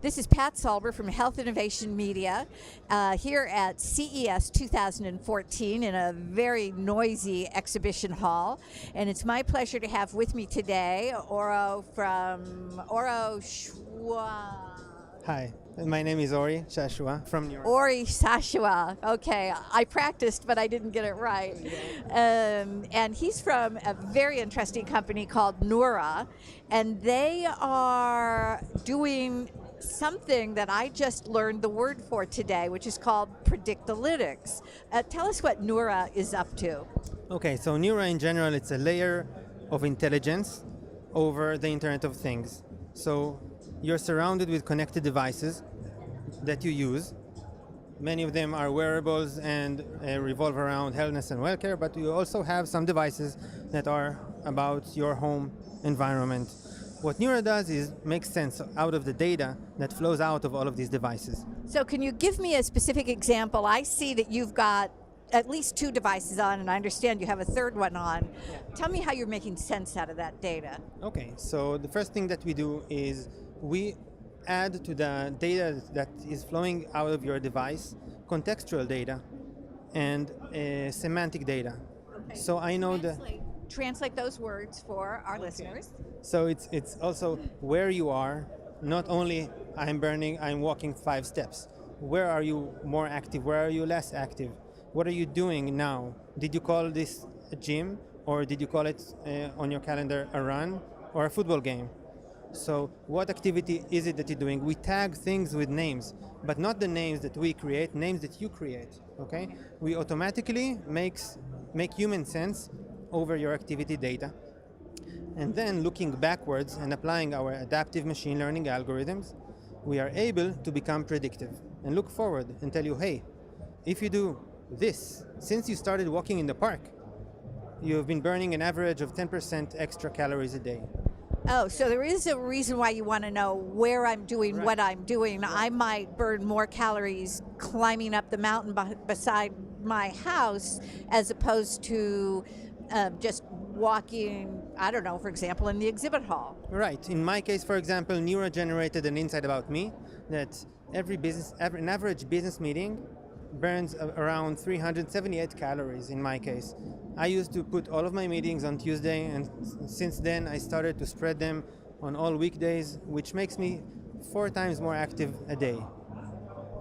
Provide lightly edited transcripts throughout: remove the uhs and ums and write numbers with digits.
This is Pat Salber from Health Innovation Media here at CES 2014 in a very noisy exhibition hall. And it's my pleasure to have with me today Oro from Oro Shua. Hi, my name is Ori Shashua from New York. Ori Shashua. Okay, I practiced, but I didn't get it right. And he's from a very interesting company called Neura, and they are doing something that I just learned the word for today, which is called predictalytics. Tell us what Neura is up to. Okay, so Neura in general, it's a layer of intelligence over the Internet of Things. So you're surrounded with connected devices that you use. Many of them are wearables and revolve around healthness and welfare, but you also have some devices that are about your home environment. What Neura does is make sense out of the data that flows out of all of these devices. So can you give me a specific example? I see that you've got at least 2 devices on, and I understand you have a third one on. Yeah. Tell me how you're making sense out of that data. Okay, so the first thing that we do is we add to the data that is flowing out of your device contextual data and semantic data. Okay. So I know Translate those words for our listeners. So it's also where you are, not only I'm walking 5 steps. Where are you more active? Where are you less active? What are you doing now? Did you call this a gym, or did you call it on your calendar a run or a football game? So what activity is it that you're doing? We tag things with names, but not the names that we create, names that you create, okay? We automatically make human sense over your activity data. And then looking backwards and applying our adaptive machine learning algorithms, we are able to become predictive and look forward and tell you, hey, if you do this, since you started walking in the park, you've been burning an average of 10% extra calories a day. Oh, so there is a reason why you want to know where I'm doing what I'm doing. Right. I might burn more calories climbing up the mountain beside my house as opposed to just walking, I don't know, for example, in the exhibit hall. Right. In my case, for example, Neura generated an insight about me that an average business meeting burns around 378 calories in my case. I used to put all of my meetings on Tuesday, and since then I started to spread them on all weekdays, which makes me 4 times more active a day.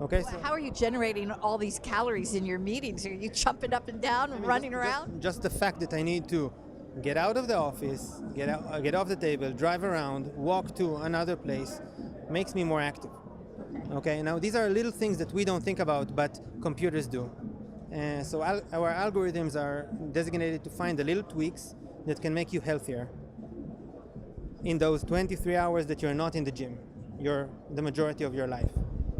Okay. Well, how are you generating all these calories in your meetings? Are you jumping up and down and running around? Just the fact that I need to get out of the office, get off the table, drive around, walk to another place, makes me more active. Okay, now these are little things that we don't think about, but computers do. So our algorithms are designated to find the little tweaks that can make you healthier in those 23 hours that you're not in the gym, the majority of your life.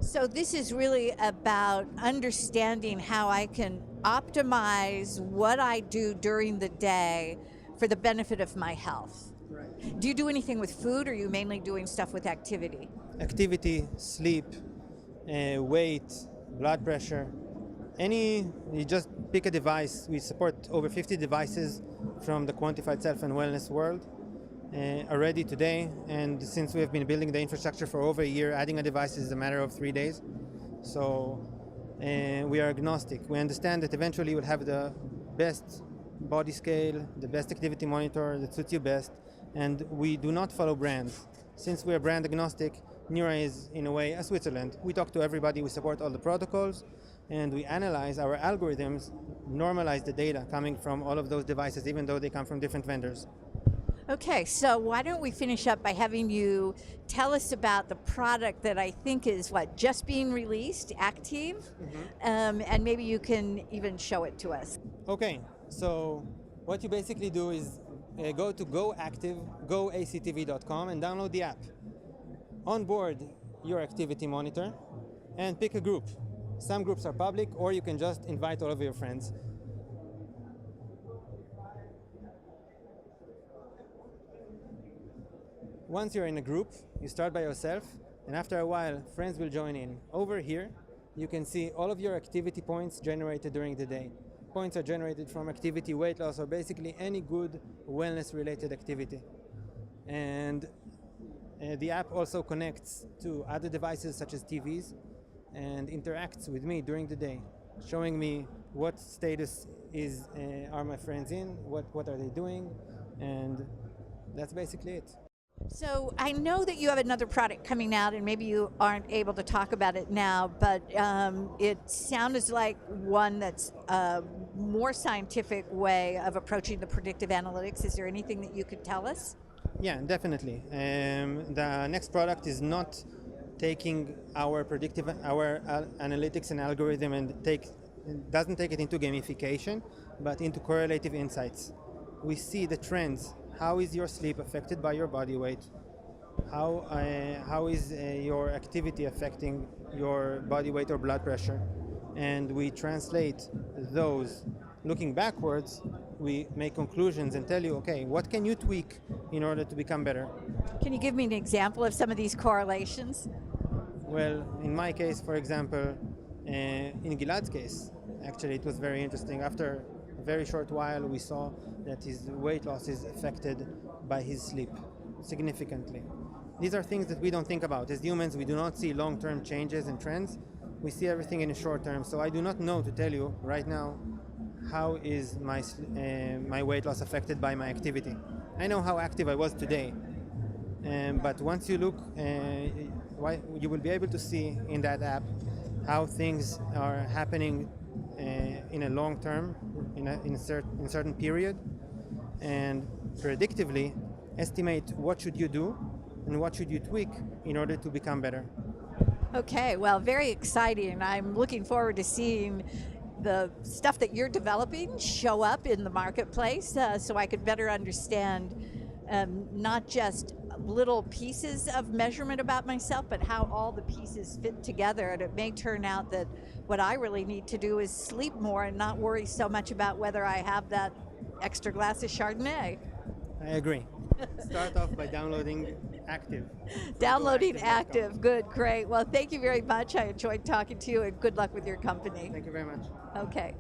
So this is really about understanding how I can optimize what I do during the day for the benefit of my health. Right. Do you do anything with food, or are you mainly doing stuff with activity? Activity, sleep, weight, blood pressure. You just pick a device. We support over 50 devices from the quantified self and wellness world already today, and since we have been building the infrastructure for over a year, adding a device is a matter of 3 days. So we are agnostic. We understand that eventually we'll have the best body scale, the best activity monitor that suits you best, and we do not follow brands. Since we are brand agnostic, Neura is in a way a Switzerland. We talk to everybody, we support all the protocols, and we analyze our algorithms, normalize the data coming from all of those devices, even though they come from different vendors. Okay, so why don't we finish up by having you tell us about the product that I think is just being released, ACTV, and maybe you can even show it to us. Okay, so what you basically do is go to goactv.com and download the app. Onboard your activity monitor and pick a group. Some groups are public, or you can just invite all of your friends. Once you're in a group, you start by yourself, and after a while, friends will join in. Over here, you can see all of your activity points generated during the day. Points are generated from activity, weight loss, or basically any good wellness-related activity. And The app also connects to other devices such as TVs and interacts with me during the day, showing me what status are my friends in, what are they doing, and that's basically it. So I know that you have another product coming out, and maybe you aren't able to talk about it now, but it sounds like one that's a more scientific way of approaching the predictive analytics. Is there anything that you could tell us? Yeah, definitely. The next product is not taking our analytics and algorithm and doesn't take it into gamification, but into correlative insights. We see the trends. How is your sleep affected by your body weight? How is your activity affecting your body weight or blood pressure? And we translate those. Looking backwards, we make conclusions and tell you, okay, what can you tweak in order to become better? Can you give me an example of some of these correlations? Well, in my case, for example, in Gilad's case, actually it was very interesting. After a very short while, we saw that his weight loss is affected by his sleep significantly. These are things that we don't think about. As humans, we do not see long-term changes and trends. We see everything in the short term. So I do not know to tell you right now how is my weight loss affected by my activity. I know how active I was today, but once you look, you will be able to see in that app how things are happening in a long term, in a certain period, and predictively estimate what should you do and what should you tweak in order to become better. Okay, well, very exciting. I'm looking forward to seeing the stuff that you're developing show up in the marketplace, so I could better understand not just little pieces of measurement about myself, but how all the pieces fit together. And it may turn out that what I really need to do is sleep more and not worry so much about whether I have that extra glass of Chardonnay. I agree. Start off by downloading Active. Downloading Active. Good, great. Well, thank you very much. I enjoyed talking to you, and good luck with your company. Thank you very much. Okay.